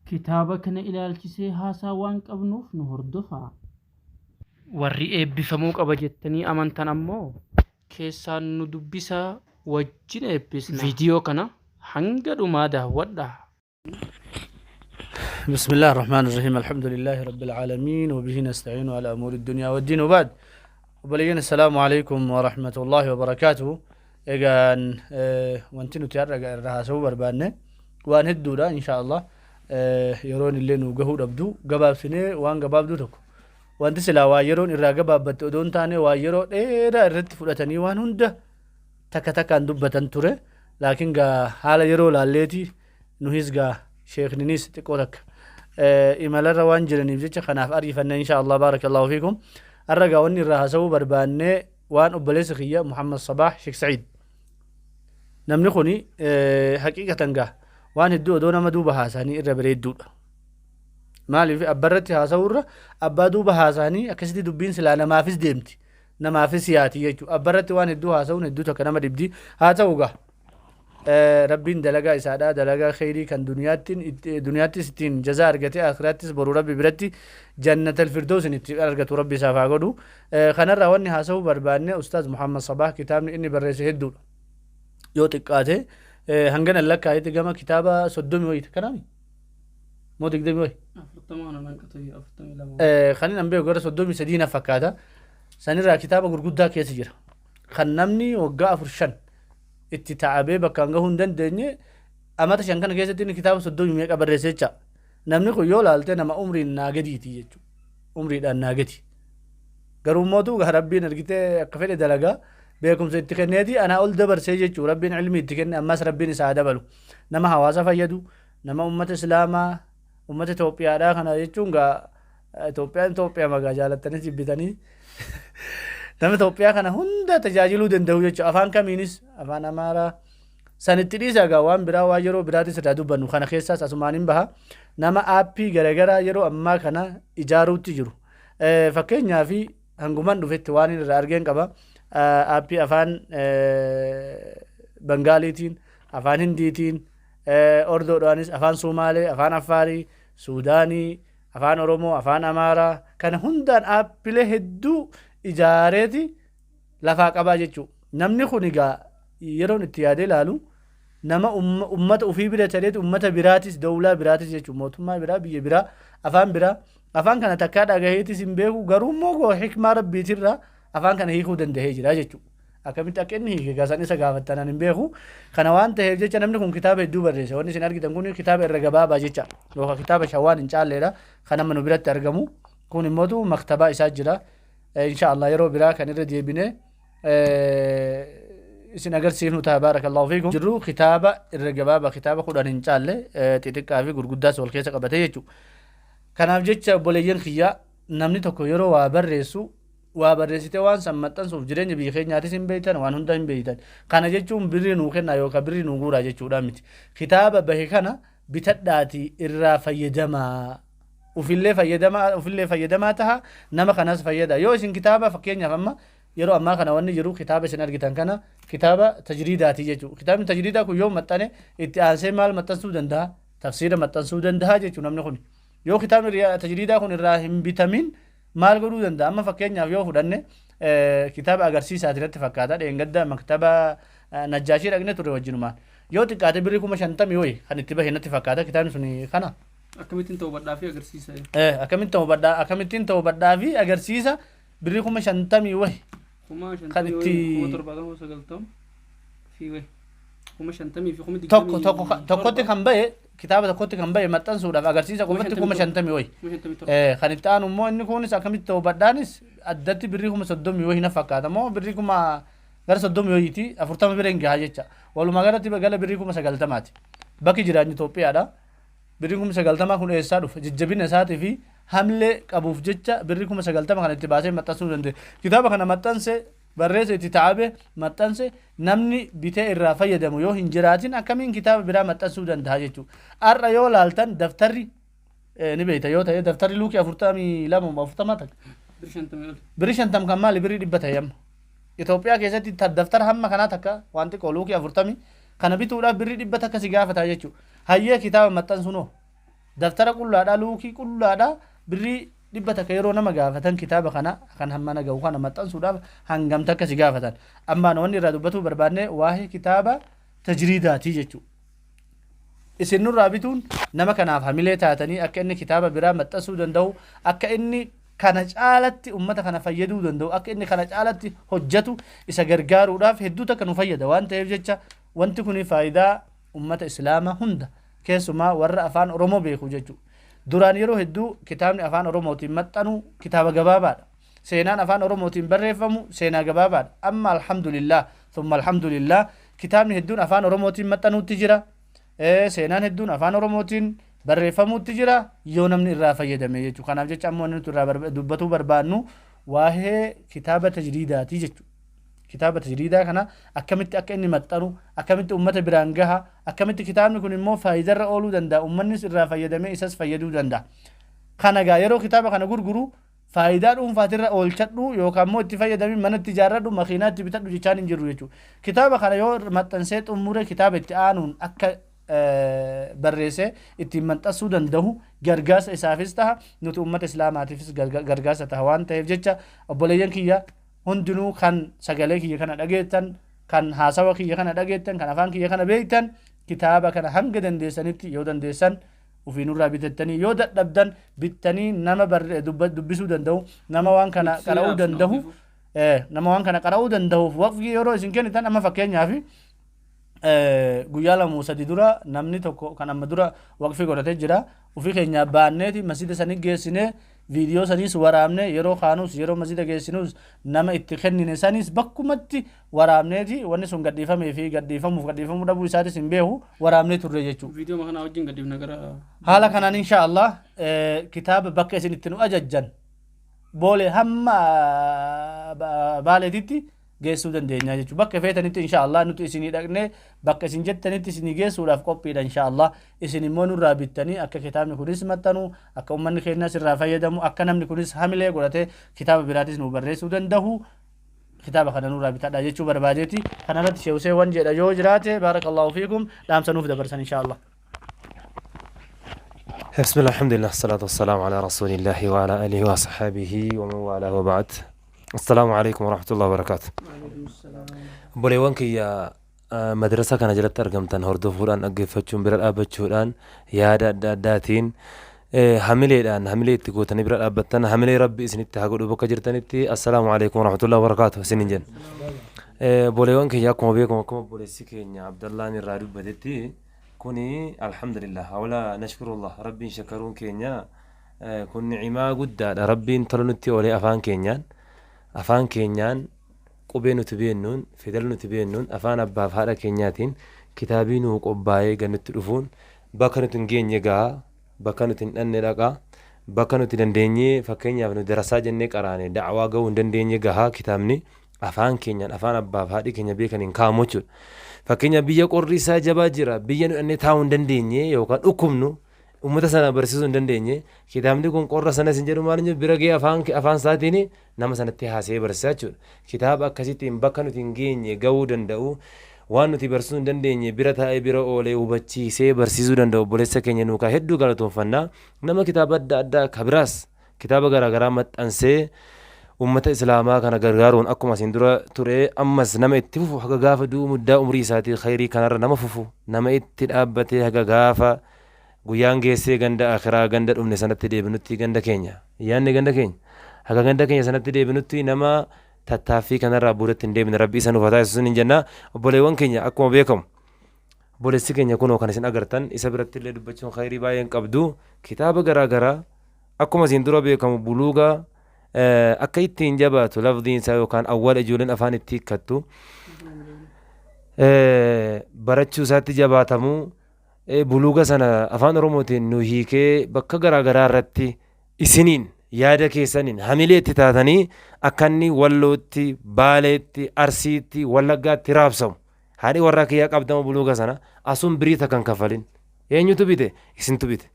kitaaba kana ilaalchisee haasaa waan qabnuuf nu hordofaa. Warri eebbifamuu qaba jettanii amantan ammoo keessaan nu dubbisaa wajjin eebbisna. Viidiyoo kana hanga dhumaa daawwadhaa. بسم الله الرحمن الرحيم الحمد لله رب العالمين وبه نستعين على أمور الدنيا والدين وبعد وبلغين السلام عليكم ورحمة الله وبركاته إيجان وانتنو تيارا رها سو بربانة وان هدودا إن شاء الله يرون اللي نوجهو ربدو قباب سنة وان قباب دوتك وانت سلا وايرون إرا قباب بتودون تاني وايرون إيرا الرد فلتاني وان هند تكا تكا ندبتن توري لكن حالا يرو لاليتي نهيزغا شيخ نينيس تقولك إمال الروان جرني بجيش خناف أريفنا إن شاء الله بارك الله فيكم الرقا واني راها سو بربانة وان أبليس خيا محمد صباح شيخ سعيد نمني خوني حقيقة تنقاه وان الدو دونا مدو بهاساني إرى بريد دود مالي في أبرتي هاسورة أبادو بهاساني أكسدي دبين سلانا ما فيس ديمتي نما في سياتي يجو أبرتي وان الدو هاسون الدو تكنما دبدي هاتوغا ربين دلقا إسادا دلقا خيري كان دنياتي ستين جزاء أرغتي آخراتي برو ربي برتي جنة الفردوس أرغتو ربي سافا قدو خنر رواني هاسو برباني أستاذ محمد صباح كتابني إني برسي هدو يو تقاته هنگن الله كايت جما كتابة صدومي ويت كرامي مو تقدمي وي أفرطمان أنا كتبي أفرطمي لما خلينا نبيه غير صدومي سدينا فكاتا سنرى كتابة غرغدا كيس جرا خنمني وقا فرشان اتتعابي بكانغا هندن دنيا أما تشان كان كيس تين كتابة صدومي ميكا برسيتشا نمني خو يول آلتي نما عمري ناغدي تي يجو عمري دان ناغدي غرو موتو غربي نرغيتي كفيل دلغا بيكم سيتكنيدي أنا أقول دبر سيجي ربين علمي تكني أماس ربين سعادة بلو نما حواسا فيدو نما أمة إسلاما أمة توبيا دا خنا يجونغا توبيا مغا جالتني جبتني نما توبيا خنا هندا تجاجلو دندو يجو أفان كمينيس أفان أمارا سنتريسا غوان برا واجرو براتي سدادو بنو خنا خيساس أسمانين بها نما آبي غرغرا يرو أما خنا إجارو تجرو فكينيا في هنغمان دفت واني رارجين كبا أبي أفان بنغاليتين أفان هنديتين أردو دوانيس أفان سومالي أفان أفاري سوداني أفان أورومو أفان أمارا كان هندان أبي لهدو إجارتي لفاق أبا جيشو نمني خونيغا يرون اتيادي لالو نما أمت أفي برا تريد أمت براتيس دولة براتيس جيشو موتما برا بيه برا أفان كان تكاد أغايتي سنبيهو غرو موغو حكمة ربي تيرا أفان كان هيكو دندهي جرا جيشو أكمل أكني هيك غازاني سقافتنا نبيهو كان وان تهجي جنا منكم كتاب الدوبر ريس واني سنارك تنقولي كتاب الرجباب جيشا لو كتاب شوان إن شاء الله لا خنا من برا ترجمو كون الموضوع مكتبة إساجرا إن شاء الله يرو برا كان يرد يبني سنقر سينو تبارك الله فيكم جرو كتابة الرجباب كتابة خدان إن شاء الله تتكا في غرقداس والكيس قبته يجو كان أبجيش بوليين خيا نمني تكو يرو وابرسو وابرسيته وان سمتن سوف جرين بيخين ناتي سنبيتن وان هندن بيتن كان جيتشون بري نوخن يوكا بري نوغورا جيتشودا ميت كتابة بهكنا بتداتي إرا فيدما وفي اللي فيدما تها نما خناس فيدا يو سن كتابة فكينيا فما يرو أما خنا واني يرو كتابة سنرجتن كنا كتابة تجريداتي جيتشو كتابة تجريدا كو يوم متانه اتعاسي مال متن سودن ده تفسير متن سودن ده جيتشو نمني خوني يو كتابة تجريدا كون الراهم بيتامين maal godhuu danda'a amma fakkeenyaaf yoo fudhanne kitaaba agarsiisaa irratti fakkaata dheengadda maktaba najjaashii dhaqne ture wajjinumaan yoo xiqqaate birrii 50,000 wayi kan itti bahe natti fakkaata kitaabni sun kana akkamittiin ta'uu badhaa fi agarsiisa akkamittiin ta'uu badhaa fi agarsiisa birrii 50,000 wayi kan itti tokkotti kan bahe kitaaba tokkotti kan bahe maxxansuudhaaf agarsiisa qofatti 50,000 wayi kan itti aanu immoo inni kunis akkamitti ta'uu badhaanis addatti birrii 30,000 wayi na fakkaata moo birrii gara 30 wayiiti 40 bira hin gahaa jecha walumaa galatti gala birrii 90,000ti bakki jiraanyi Itoophiyaadha birrii 90,000 kun eessaa dhufa jajjabina isaatii fi hamlee qabuuf jecha birrii 90,000 kan itti baasee maxxansuu danda'e kitaaba kana maxxanse barreessa itti taa'abe maxxanse namni bitee irraa fayyadamu yoo hin jiraatin akkamiin kitaaba biraa maxxansuu danda'a jechuudha har'a yoo laaltan daftarri ni beeyta yoo ta'e daftarri luukii 42 takka birrii 50 kan maali birrii 100 ta'e amma Itoophiyaa keessatti daftara hamma kanaa takka wanti luukii 40 kana bituudhaaf birrii 100 takka si gaafata jechuudha hayyee kitaaba maxxansunoo daftara qullaadha luukii qullaadha birrii dhibba takka yeroo nama gaafatan kitaaba kana kan hammana ga'u kana maxxansuudhaaf hangam takka si gaafatan amma wanni irraa dubbatuu barbaanne waa'ee kitaaba tajriidaatii jechuudha. Isin nurraa bituun nama kanaaf hamilee taatanii akka inni kitaaba biraa maxxansuu danda'u akka inni kana caalatti ummata kana fayyaduu danda'u akka inni kana caalatti hojjetu isa gargaaruudhaaf hedduu takka nu fayyada waan ta'eef jecha wanti kun faayidaa ummata islaamaa hunda keessumaa warra afaan oromoo beeku jechuudha. Duraan yeroo hedduu kitaabni afaan oromootiin maxxanu kitaaba gabaabaadha. Seenaan afaan oromootiin barreeffamu seenaa gabaabaadha. Amma alhamdulillah thumma alhamdulillah kitaabni hedduun afaan oromootiin maxxanuutti jira. Seenaan hedduun afaan oromootiin barreeffamuutti jira yoo namni irraa fayyadame jechuudha. Kanaaf jecha ammoo nuti irraa dubbatuu barbaannu waa'ee kitaaba tajriidaatii jechuudha. Kitaaba tajriidaa kana akkamitti akka inni maxxanu akkamitti ummata biraan gaha akkamitti kitaabni kun immoo faayidarra ooluu danda'a ummannis irraa fayyadamee isas fayyaduu danda'a. Kana gaa yeroo kitaaba kana gurguru faayidaa dhuunfaatirra oolchadhu yookaan immoo itti fayyadamee mana itti ijaarradhu makiinaa itti bitadhu jechaan hin jiru jechuudha. Kitaaba kana yoo maxxansee xumure kitaaba itti aanuun akka barreessee ittiin maxxansuu danda'u gargaarsa isaafis ta'a nuti ummata islaamaatiifis gargaarsa ta'a waan ta'eef jecha obboleeyyan kiyya hundinuu kan sagalee kiyya kana dhageettan kan haasawa kiyya kana dhageettan kan afaan kiyya kana beektan kitaaba kana hanga dandeessanitti yoo dandeessan ufiinurraa bitattanii yoo dadhabdan bittanii nama dubbisuu danda'u nama waan kana qara'uu danda'u nama waan kana qara'uu danda'uuf waqtii yeroo isin kennitan amma fakkeenyaaf guyyaa lama sadii dura namni tokko kan amma dura waqfii godhatee jira ufii keenya baanneeti masjida sanii geessinee viidiyoo saniis waraabne yeroo kaanuus yeroo masjida geessinuus nama itti kennine saniis bakkumatti waraabneeti wanni sun gadhiifamee fi gadhiifamuu dhabuu isaatis hin beeku waraabnee turre jechuudha. Viidiyoo kana wajjin gadhiifna gara haala kanaan insha Allah kitaaba bakka isin itti nu ajajjan boolee hamma baaleetitti geessuu dandeenya jechuudha. Bakka feetanitti insha Allah nuti isinii dhaqnee bakka isin jettanitti isinii geessuudhaaf qophiidha insha Allah. Isin immoo nurraa bittanii akka kitaabni kunis maxxanu akka ummanni keenyas irraa fayyadamu akka namni kunis hamilee godhatee kitaaba biraatis nu barreessuu danda'u kitaaba kana nurraa bitadha jechuu barbaadeeti. Kanarratti sheewsee wan jedha yoo jiraate baarakallahu fiikum dhaamsa nuuf dabarsan insha Allah. بسم الله الحمد لله الصلاة والسلام على رسول الله وعلى آله وصحبه ومن والاه وبعد السلام عليكم ورحمة الله وبركاته بوليوانك يا مدرسة كان جلت أرقمتان هردوفوران أقفتشون برال أبتشوران يا داتين حملي تقوتني برال أبتان حملي ربي إسنتي هقول بك جرتنتي السلام عليكم ورحمة الله وبركاته سننجن بوليوانك يا كم بيكم كم بوليسك يا عبد الله الرارب بدتي كوني الحمد لله أولا نشكر الله ربي شكرون كينيا كون نعمة قد ربي تلنتي أولي أفان كينيان قبينو تبينون فدلنو تبينون أفان أبا فهذا كينياتين كتابين وقباي جنت تلفون بكنو تنجين يجا بكنو تنن لقا بكنو تندني فكينيا بنو دراسة جنك أراني دعوة جو تندني جها كتابني أفان كينيان أفان أبا فهذا كينيا بيكن إنكاموتشو fakkeenya biyya qorri isaa jabaa jira biyya nu annee taa'uu hin dandeenye yookaan dhukkubnu ummata sana barsiisuu hin dandeenye kitaabni kun qorra sana isin jedhu maal bira ga'ee afaan isaatiin nama sanatti haasa'ee barsiisaa jechuudha. Kitaaba akkasittiin bakka nuti hin geenye ga'uu danda'u waan nuti barsiisuu hin dandeenye bira taa'ee bira oolee hubachiisee barsiisuu danda'u obboleessa keenya nuukaa hedduu galatoonfannaa nama kitaaba adda addaa kabiraas kitaaba garaagaraa maxxansee ummata islaamaa kana gargaaruun akkuma isin dura ture ammas nama itti fufu haga gaafa du'u muddaa umrii isaatii khayrii kanarra nama fufu nama itti dhaabbatee haga gaafa guyyaan geessee ganda akhiraa ganda dhumne sanatti deebinutti ganda keenya yaanne ganda keenya haga ganda keenya sanatti deebinutti nama tattaaffii kanarraa buudatti hin deebine rabbi isa nuuf haa taasisu hin jenna. Obboleewwan keenya akkuma beekamu obboleessi keenya kunoo kan isin agartan isa biratti illee dubbachuun khayrii baay'een qabdu kitaaba garaagaraa akkuma isin dura beekamu buluugaa akka ittiin jabaatu lafdiin isaa yookaan awwaala ijoolleen afaan itti hiikkattu barachuu isaatti jabaatamuu buluuga sana afaan oromootiin nu hiikee bakka garaagaraa irratti isiniin yaada keessaniin hamilee itti taatanii akka inni wallootti baaleetti arsiitti wallaggaatti raabsamu haadhi warraa kiyyaa qabdama buluuga sana asuun biriita kan kafalin eenyutu bite isintu bite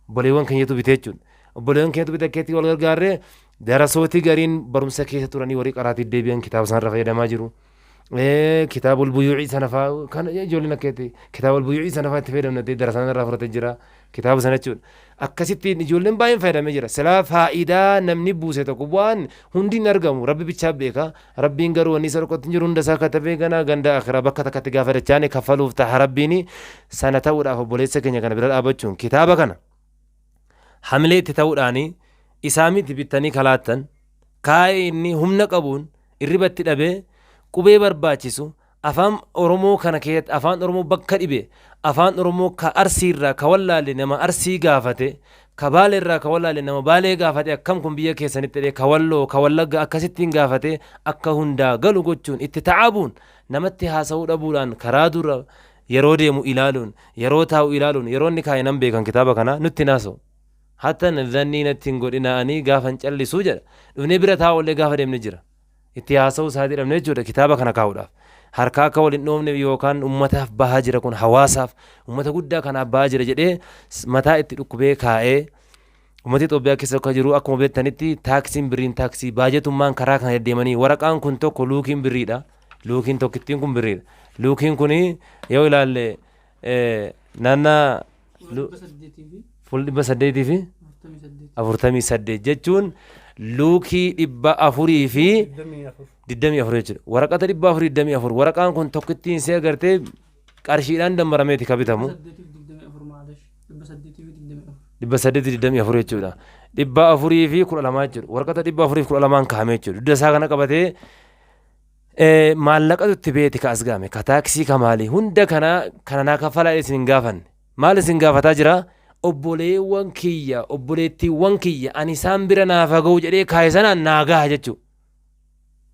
obboleewwan keenyatu bite jechuudha. Obboleewwan keenyatu bite akkeetti wal gargaarree darasooti gariin barumsa keessa turanii warri qaraatii deebi'an kitaaba sanarra fayyadamaa jiru. كتاب البيوع سنفا كان يجولنا كتي كتاب البيوع سنفا تفيدم ندي درسنا رافرت جرا كتاب سنچون akkasitti ijoolleen baay'een fayyadamee jira silaa faayidaa namni buuse tokko waan hundi hin argamu rabbi bichaa beeka rabbiin garuu wanni isa rukkatti jiru hunda isaa katabee ganaa ganda akhiraa bakka takkatti gaafa dachaane kaffaluuf ta'a rabbiin sana ta'uudhaaf obboleessa keenya kana bira dhaabachuun kitaaba kana hamilee itti ta'uudhaani isaa miti bittanii kalaattan kaa'ee inni humna qabuun irribatti dhabee qubee barbaachisu afaan oromoo kana keessatti afaan oromoo bakka dhibe afaan oromoo ka arsiirraa ka wallaalle nama arsii gaafate ka baaleerraa ka wallaalle nama baalee gaafate akkam kun biyya keessanitti jedhee ka walloo ka wallagga akkasittiin gaafate akka hundaa galu gochuun itti ta'abuun namatti haasa'uu dhabuudhaan karaa dura yeroo deemu ilaaluun yeroo taa'u ilaaluun yeroo inni kaa'e nan beekan kitaaba kana nutti naasa'u hatta nadhannii natti hin godhinaanii gaafan callisuu jedha dhufnee bira taa'ullee gaafa deemne jira itti haasa'uu isaatii dhabne jechuudha kitaaba kana kaa'uudhaaf harkaa akka waliin dhoofne yookaan ummataaf bahaa jira kun hawaasaaf ummata guddaa kanaaf bahaa jira jedhee mataa itti dhukkubee kaa'ee ummati Itoophiyaa keessa akka jiru akkuma beektanitti taaksiin birriin taaksii baajetummaan karaa kana deddeemanii waraqaan kun tokko luukiin birriidha luukiin tokkittiin kun birriidha luukiin kun yoo ilaalle naannaa fuul 800 fi 48 jechuun luukii 400 fi 24 jechuudha. Waraqata 424 waraqaan kun tokkittiin see agartee qarshiidhaan dammarameeti ka bitamu. 824 jechuudha. 400 fi 12 jechuudha. Waraqata 400 fi 12 kaa'amee jechuudha. Dudda isaa kana qabatee maallaqatu itti beeti ka as gaame ka taaksii ka maali hunda kana naa kaffalaa isin gaafanne maal isin gaafataa jira obboleewwan kiyya obboleettiiwwan kiyya ani isaan bira naaf haga'u jedhee kaa'e sanaan naa gaha jechuudha.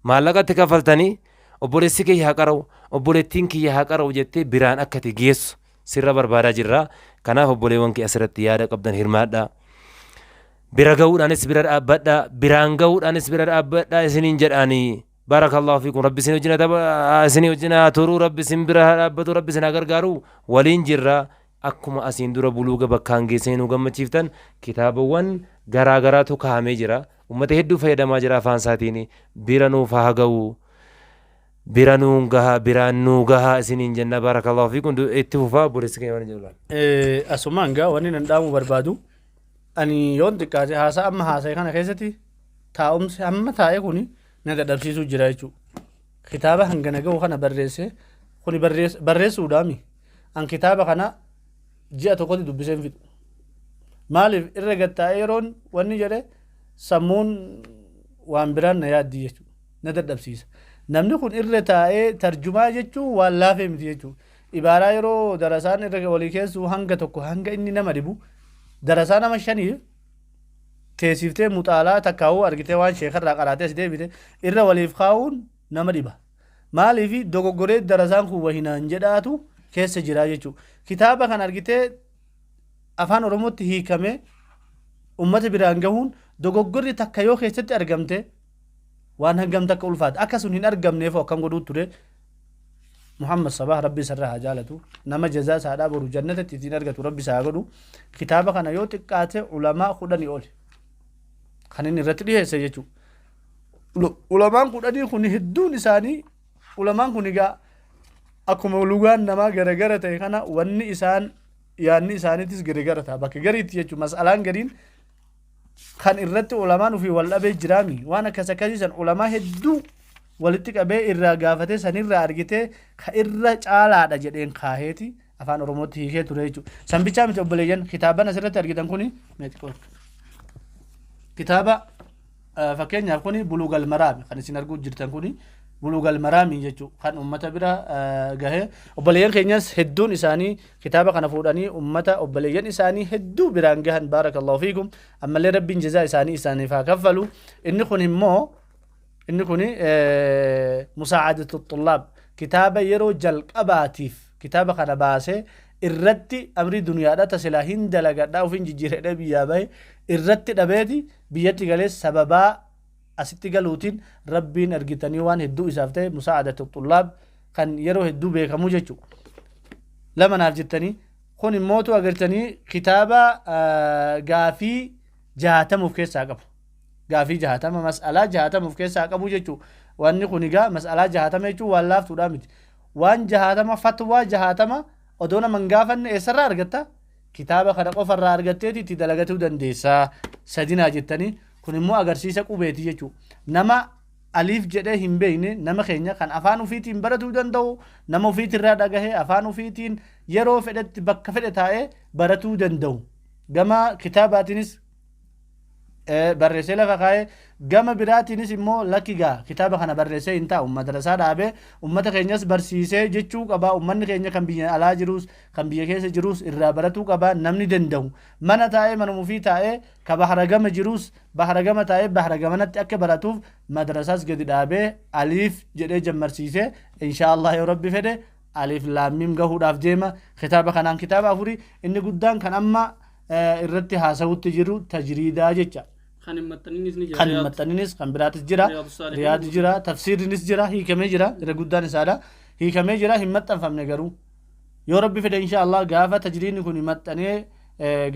maallaqatti kaffaltanii obboleessi kiyya haa qara'u obboleettiin kiyya haa qara'u jettee biraan akkati geessu sirra barbaadaa jirra kanaaf obboleewwan kiyya asirratti yaada qabdan hirmaadha bira ga'uudhaanis bira dhaabbadha biraan ga'uudhaanis bira dhaabbadha isiniin jedhaanii barakallahu fiikum rabbi isinii wajjina turuu rabbi isin bira dhaabbatu rabbi isin gargaaru waliin jirra akkuma asiin dura buluuga bakkaan geessanii nu gammachiiftan kitaabawwan garaa garaatu kaa'amee jira ummata hedduu fayyadamaa jira afaan isaatiin bira nuuf haa ga'u bira nuun gaha biraan nuu gaha isiniin jenna barakallahu fiikum itti fufaa boleessi keenya waan jedhu asumaan gaa wanni nan dhaamu barbaadu ani yoon xiqqaate haasaa amma haasa'e kana keessatti taa'umsi amma taa'e kuni na dadhabsiisuu jira jechuudha kitaaba hangana ga'u kana barreesse kuni barreessuudhaami an kitaaba kana ji'a tokkotti dubbiseen fixu maaliif irra gattaa'ee yeroon wanni jedhe sammuun waan biraan na yaaddii jechuudha na dadhabsiisa namni kun irra taa'ee tarjumaa jechuun waan laafee miti jechuudha ibaaraa yeroo darasaan irra walii keessu hanga tokko hanga inni nama dhibu darasaa nama 5 teessiftee muxaalaa takkaa'uu argitee waan sheekarraa qaraatee as deebite irra waliif kaa'uun nama dhiba maaliif dogoggoree darasaan kun wahinaan jedhaatu keessa jira jechuudha kitaaba kan argitee afaan oromootti hiikamee ummata biraan gahuun dogoggorri takka yoo keessatti argamte waan hangam takka ulfaata akka sun hin argamneef akkam godhuu ture Muhammad Sabah rabbi sarra haa jaalatu nama jazaa saadhaa boru jannatatti ittiin argatu rabbi isaa godhu kitaaba kana yoo xiqqaate ulamaa 10 ol kan inni irratti dhiyeesse jechuudha ulamaan 10 kun hedduun isaanii ulamaan kun egaa akkuma lugaan namaa garagara ta'e kana wanni isaan yaanni isaaniitis garagara ta'a bakka gariitti jechuudha mas'alaan gariin kan irratti ulamaan ofii wal dhabee jiraami waan akkas akkasiisan ulamaa hedduu walitti qabee irraa gaafatee sanirraa argitee ka irra caalaadha jedheen kaaheeti afaan oromootti hiikee ture jechuudha sanbichaa miti obboleeyyan kitaaban asirratti argitan kuni kitaaba fakkeenyaaf kuni buluugal maraami kan isin arguu jirtan kuni buluugal maraami jechuudha kan ummata bira gahee obboleeyyan keenyas hedduun isaanii kitaaba kana fuudhanii ummata obboleeyyan isaanii hedduu biraan gahan baarakallahu fiikum ammallee rabbiin jazaa isaaniif haa kaffalu inni kun immoo inni kun musaacadatu xullaab kitaaba yeroo jalqabaatiif kitaaba kana baasee irratti amrii duniyaadhaa tasilaa hin dalagadhaa ufin jijjiiredhe biyyaa bahe irratti dhabeeti biyyatti galee sababaa asitti galuutiin rabbiin argitanii waan hedduu isaaf ta'e musaacadatu xullaab kan yeroo hedduu beekamu jechuudha lama naaf jettanii kun immootu agartanii kitaaba gaafii 60 keessaa qabu gaafii 60 mas'alaa 60 keessaa qabu jechuudha wanni kun egaa mas'alaa jahatama jechuun waan laaftuudha miti waan jahatama fatwaa jahatama odoo nama hin gaafanne eessarraa argatta kitaaba kana qofarraa argatteeti itti dalagatuu dandeessaa sadinaa jettanii kun immoo agarsiisa qubeeti jechuudha nama aliif jedhee hin beekne nama keenya kan afaan ufiitiin baratuu danda'u nama ufiitirraa dhagahee afaan ufiitiin yeroo fedhetti bakka fedhe taa'ee baratuu danda'u gama kitaabaatiinis barreessee lafa kaa'ee gama biraatiinis immoo lakkigaa kitaaba kana barreessee hin taa'u madrasaa dhaabee ummata keenyas barsiisee jechuu qabaa ummanni keenya kan biyya alaa jirus kan biyya keessa jirus irraa baratuu qabaa namni danda'u mana taa'ee manuma ofii taa'ee ka bahara gama jirus bahara gama taa'ee bahara gamanatti akka baratuuf madrasaas gadi dhaabee aliif jedhee jammarsiisee inshaallah yoo rabbi fedhe aliif laammiim gahuudhaaf deema kitaaba kanaan kitaaba afurii inni guddaan kan amma irratti haasawutti jiru tajriidaa jecha kan maxxaninis ni kan maxxaninis kan biraatis jira riyaadis jira tafsiirinis jira hiikamee jira irra guddaan isaadha hiikamee jira hin maxxanfamne garuu yoo rabbi fedhe inshaallah gaafa tajriidni kun maxxanee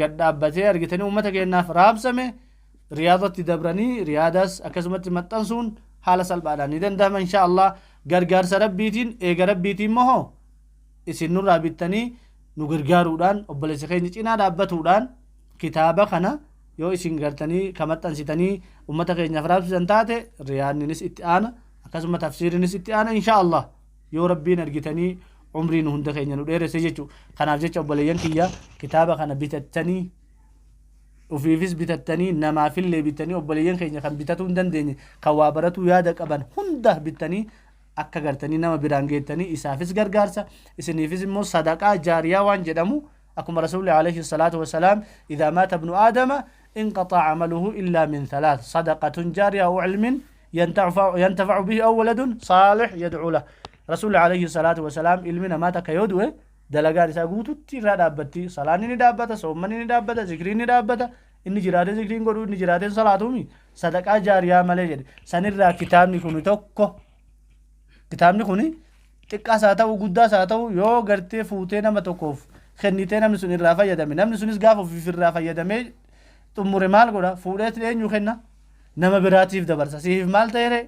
gad dhaabbatee argitanii uummata keenyaaf raabsame riyaadatti dabranii riyaadas akkasumatti maxxansuun haala salphaadhaan ni danda'ama inshaallah gargaarsa rabbiitiin eega rabbiitiin moo isin nurraa bittanii nu gargaaruudhaan obboleessa keenya cinaa dhaabbatuudhaan kitaaba kana yoo isin gartanii ka maxxansitanii ummata keenyaaf raabsisan taate riyaadninis itti aana akkasuma tafsiirinis itti aana inshaallah yoo rabbiin argitanii umriin hunda keenya nu dheeresse jechuu kanaaf jecha obboleeyyan kiyya kitaaba kana bitattanii ufiifis bitattanii namaafillee bitanii obboleeyyan keenya kan bitatuu hin dandeenye kan waa baratuu yaada qaban hunda bittanii akka gartanii nama biraan geettanii isaafis gargaarsa isiniifis immoo sadaqaa jaariyaa waan jedhamu akkuma rasuulli alayhi salaatu wasalaam idhaa maata ibnu aadama انقطع عمله إلا من ثلاث صدقة جارية أو علم ينتفع به أو ولد صالح يدعو له رسول عليه الصلاة والسلام علمنا ما تكيودوه دلقان ساقوتو تيرا دابتي صلاني ندابتا صومني ندابتا ذكرين ندابتا إني جرادة ذكرين قدو إني جرادة صلاتومي صدقة جارية مليجد سنرى كتابني كوني توقو كتابني كوني تقا ساتاو قدا ساتاو يو غرتي فوتي نما توقوف خنيتي نمي سني رافا يدامي نمي سنيس غافو في الرافا يدامي xumure maal godha fuudheet eenyu kenna nama biraatiif dabarsa siif maal ta'e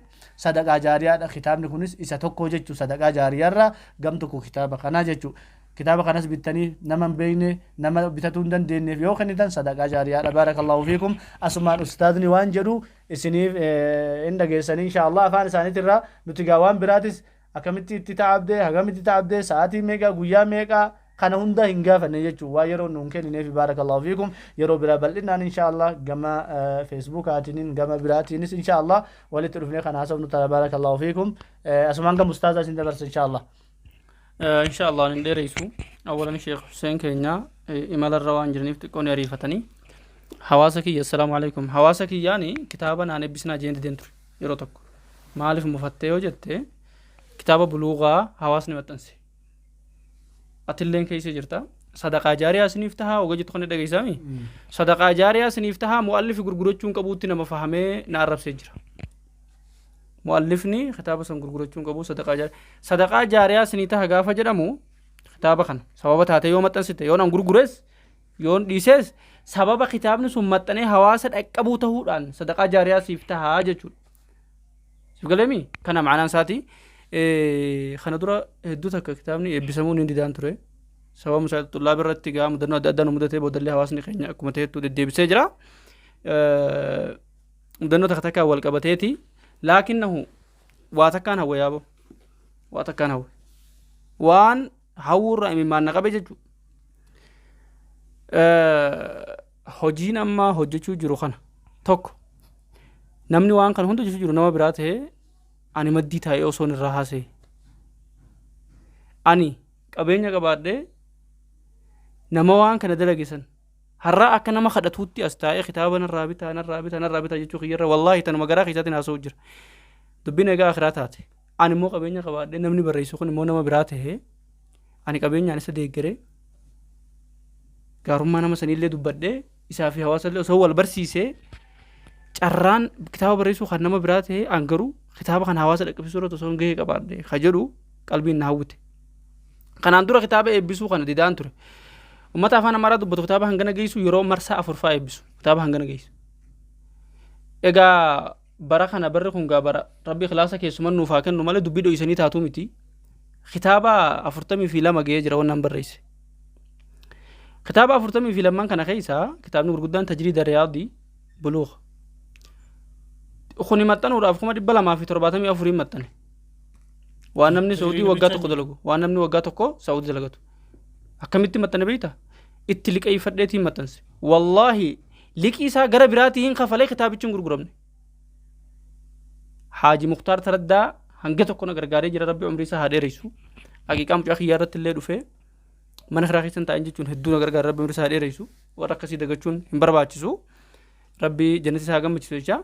sadaqaa jaariyaadha kitaabni kunis isa tokko jechuu sadaqaa jaariyaarraa gam tokko kitaaba kanaa jechuu kitaaba kanas bittanii nama hin beekne nama bitatuu hin dandeenyeef yoo kennitan sadaqaa jaariyaadha baarakallahu fiikum asumaan ustaadni waan jedhu isiniif hin dhageessanii inshaallah afaan isaaniitirraa nuti gaa waan biraatis akkamitti itti ta'abdee hagamitti ta'abdee sa'aatii meeqaa guyyaa meeqaa kana hunda hin gaafanne jechuun waa yeroo nuun kennineef baarakallahu fiikum yeroo biraa bal'inaan inshaallah gama feesbuukaatiniin gama biraatiinis inshaallah walitti dhufnee kana haasofnu ta'a baarakallahu fiikum asumaan gama ustaazaa isin dabarsa inshaallah inshaallah nin dheereysu awwalan sheekh Hussein keenya imalarra waan jiraniif xiqqoon ariifatanii hawaasa kiyya assalaamu alaikum hawaasa kiyyaani kitaaba naan eebbisnaa jeen dideen ture yeroo tokko maaliif mufattee yoo jette kitaaba buluugaa hawaasni maxxanse atilleen keessa jirta sadaqaa jaariyaa isiniif tahaa oga jettu kan dhageessami sadaqaa jaariyaa isiniif tahaa mu'allifi gurgurachuun qabuutti nama fahamee na arrabsee jira mu'allifni kitaaba san gurgurachuun qabu sadaqaa jaariyaa isinii taha gaafa jedhamu kitaaba kana sababa taate yoo maxxansite yoo nan gurgures yoo dhiises sababa kitaabni sun maxxanee hawaasa dhaqqabuu tahuudhaan sadaqaa jaariyaa siif tahaa jechuudha siif galeemi kana ma'anaan isaati kana dura hedduu takka kitaabni eebbisamuun hin didaan ture sababa musaa xullaa birratti gaa mudannoo adda addaa nu mudatee boodallee hawaasni keenya akkuma ta'etu deddeebisee jira mudannoo takka takka wal qabateeti laakinnahu waa takkaan hawwe yaabo waa takkaan hawwe waan hawwurra imimmaan na qabe jechuu hojiin amma hojjechuu jiru kana tokko namni waan kana hunda hojjechuu jiru nama biraa ta'ee ani maddii taa'ee osoo irraa haasee ani qabeenya qabaadhee nama waan kana dalagisan har'a akka nama kadhatuutti as taa'ee kitaaba narraa bitaa jechuu kiyyarra wallaahi tanuma garaa keessaatiin haasa'u jira dubbiin egaa akhiraa taate ani immoo qabeenya qabaadhee namni barreessu kun immoo nama biraa ta'ee ani qabeenyaan isa deeggaree gaarummaa nama sanillee dubbadhee isaa fi hawaasallee osoo wal barsiisee carraan kitaaba barreessuu kan nama biraa ta'ee an garuu kitaaba kan hawaasa dhaqqabsiisuu irratti osoo gahee qabaadhe ka jedhu qalbiin na hawwite kanaan dura kitaaba eebbisuu kana didaan ture ummata afaan amaaraa dubbatu kitaaba hangana geessu yeroo marsaa 4 fa'aa eebbisu kitaaba hangana geessu egaa بركنا بركون جابر ربي خلاصة كيسمن نوفاكن نمال دبيدو يسني تاتو متي كتابة أفرتمي في لما جيجرا ونمبر رئيس كتابة أفرتمي في لما كان خيسا كتاب نور قدام تجريد الرياضي بلوغ خوني متن وراف خما دبلا ما في ترباتمي أفرين متن وأنا مني سعودي وقاتو قدلقو وأنا مني وقاتو كو سعودي دلقتو أكملت متن بيتا اتلك أي فردتي متنس والله لك إيسا غرا براتي خفلي كتابي چون غرغرمني حاجي مختار تردا هنگتو كنا غرغاري جرا ربي عمري سا هادي ريسو حقيقة مجا خيارت اللي دفه من خراخي سنتا انجي چون هدو غرغار ربي عمري سا هادي ريسو ورقسي دغ چون همبرباچسو ربي جنتي ساغم چسوچا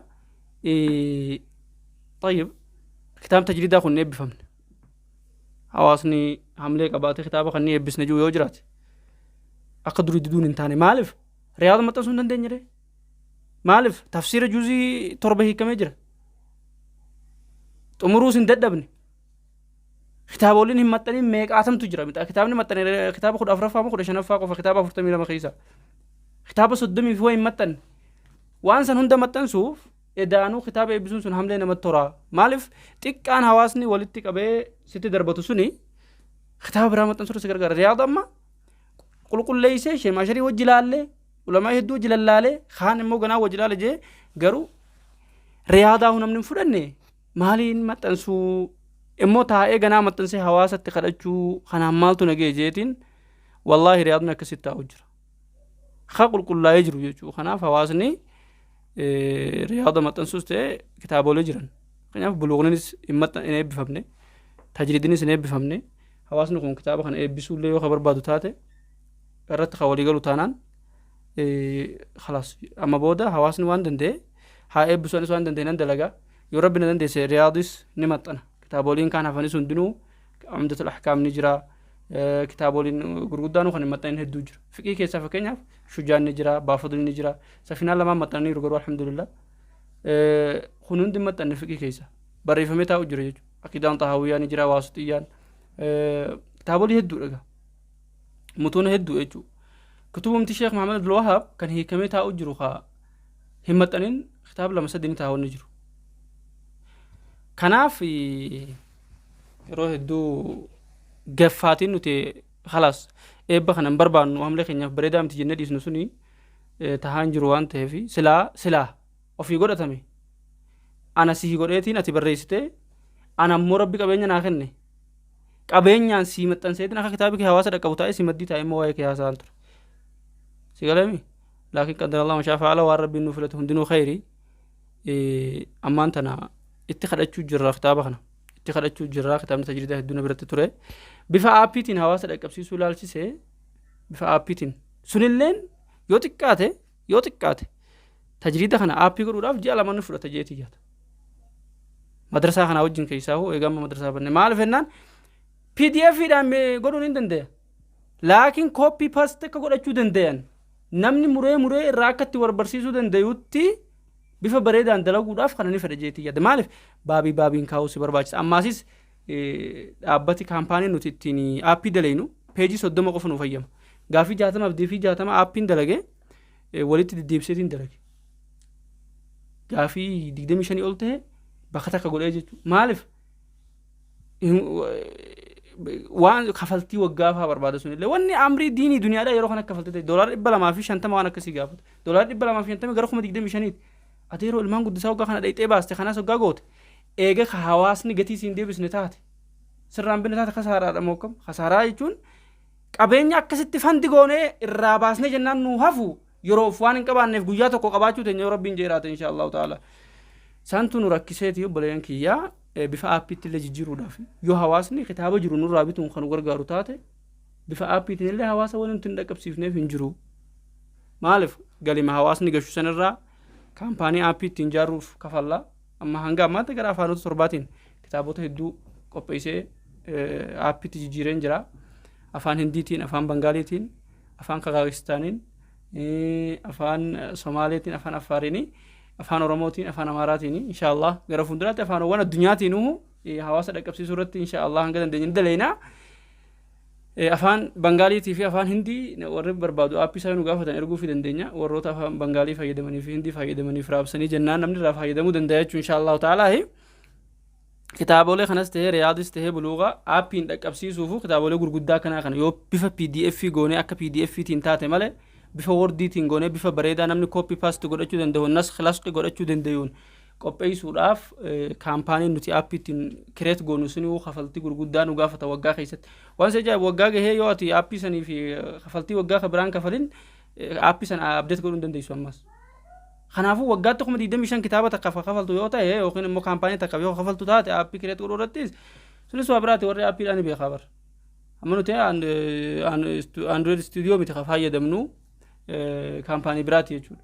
طيب كتاب تجريدا خني بفهم حواسني حمله قبات كتاب خني يبس نجو يوجرات اقدر يدون انتاني مالف رياض متى سندن دنجري مالف تفسير جزء تربه كم يجرى تمروس نددبني كتاب ولين همتني ميك اتم تجرى متى كتابني متن كتاب خد افرفا ما خد شنفا قف كتاب فرتمي لما خيسا كتاب صدمي في وين متن وانسان هند متن سوف ادانو كتاب يبسون سن حمله نمت ترى مالف تك ان حواسني ولتك ابي ست دربتو سني كتاب رحمتن سر سغر رياض اما قل ليس شيء ما شري وجلاله ولما يدو جلاله خان مو غنا وجلاله جي غرو رياضه هنم نفدني مالين متنسو امو تا غنا متنسي حواست خدچو خنا مالتو نگه جيتين والله رياضنا كستا وجر خقل كل لا يجرو يجو خنا فواسني رياضه متنسوست كتابو لجرن خنا بلوغنس امت اني بفهمني تجريدني سنه بفهمني حواسن كون كتاب خنا بيسو لي خبر بادو تاته قررت خوالي قالوا تانان خلاص اما بودا حواسن وان دندي ها بسون سوان دندي نندلغا يا ربنا دندي سي رياضيس نمطنا كتابولين كان فني سندنو عمدة الاحكام نجرا كتابولين غرغدانو خن متن هدوجر فقي كيس فكنيا شجاع نجرا بافضل نجرا سفينا لما متني رغرو الحمد لله خنون دي متن فقي كيس بري فمتا اجر اكيدان طهويا نجرا واسطيان كتابولي هدو متون هدو اجو كتبهم الشيخ محمد عبد الوهاب كان هي كميتا اجرو خا همتنين كتاب لما سدني تاو نجرو كنافي روح دو قفاتين نتي خلاص بخنا بربان وعمل خنيا بريدام تجينا دي سنسوني تهانجرو وان تهفي سلا وفي غدا تامي انا سي غديتين اتي بريسته انا مربي قبينا ناخني قبينا سي متن سيدنا كتابك حواسه دقبوتا سي مدي تايم وايك يا سانتر سيغلامي لكن قدر الله ما شاء فعل ورب النفلتهم دينو خيري امانتنا اتخذت جرا كتابنا اتخذت جرا كتاب تجريده الدنيا برت ترى بفا ابيتين حواسه دقبسي سولالسي سي بفا ابيتين سنلين يوتقاته تجريده خنا ابي غرو جالا من نفلت جيتي جات مدرسه خنا وجن كيساو ايغام مدرسه بن مال فنان بي دي اف دام غدون اندنده لكن كوبي باست كغدچو دندن namni muree raakatti warbarsiisuu dandayutti bifa bareedaan dalaguudhaaf kana ni fedhajeetii yadda maaliif baabiin kaa'uu si barbaachisa ammaasis dhaabbati kaampaanii nuti ittiin aappii dalaynu peejii 30 qofa nu fayyama gaafii 60 fi 60 aappiin dalage walitti deddeebseetiin dalage gaafii 25 ol ta'e bakka takka godhee jechuudha maaliif waan kafaltii waggaafaa barbaada sunillee wanni amrii diinii duniyaadhaa yeroo kana kafaltee $250 waan akkasii gaafata $250 gara 25 ati yeroo ilmaan guddisaa waggaa kana dhayxee baaste kanaas waggaa goote eega ka hawaasni gatii siin deebisne taate sirraan binne taate kasaaraadha mookam kasaaraa jechuun qabeenya akkasitti fandi goonee irraa baasnee jennaan nu hafu yeroof waan hin qabaanneef guyyaa tokko qabaachuu teenya yoo rabbiin jeeraate inshaallahu ta'ala santu nu rakkiseeti obboleeyyan kiyyaa bifa aappiitti illee jijjiiruudhaaf yoo hawaasni kitaaba jiru nurraa bituun kan gargaaru taate bifa aappiitiin illee hawaasa waliin tun dhaqqabsiifneef hin jiru maaliif galima hawaasni gashu sanirraa kaampaanii aappiitiin jaaruuf kafallaa amma hanga ammaatti gara afaanota 7tiin kitaabota hedduu qopheessee aappiitti jijjiireen jira afaan hindiitiin afaan bangaaliitiin afaan kazaakistaaniin afaan somaaliitiin afaan afaariinii afaan oromootiin afaan amaaraatiin inshaallah gara fuulduraatti afaanowwan addunyaatiin hawaasa dhaqqabsiisuu irratti inshaallah hanga dandeenye daleena afaan Bangaaliitii fi afaan Hindii warri barbaadu aappii isaa nu gaafatan erguu fi dandeenya warroota afaan Bangaalii fayyadamanii fi Hindii fayyadamaniif raabsanii jennaan namni irraa fayyadamuu danda'a jechuun inshaallahu ta'aalaa kitaabolee kanas ta'ee riyaadis ta'ee buluuqa aappiin dhaqqabsiisuufu kitaabolee gurguddaa kanaa kana yoo bifa PDF goonee akka PDF tiin taate malee bifa Wordiitiin goonee bifa bareedaa namni copy paste godhachuu danda'u nasxi godhachuu danda'uun qopheessuudhaaf kaampaaniin nuti aappiitiin kireet goonu sunuu kafaltii gurguddaa nu gaafata waggaa keessatti waan se jaabu waggaa gahee yoo ati aappii sanii fi kafaltii waggaa ka biraan kafalin aappii sana update godhuu dandeessu ammas kanaafuu waggaatti 25 kitaaba takka kafaltu yoo ta'e yookiin immoo kaampaanii takka yoo kafaltu taate aappii kireet godhuu irrattis sunis waa biraati warri aappiidhaan beekaa bar amma nuti Android Studio miti fayyadamnu kaampaanii biraati jechuudha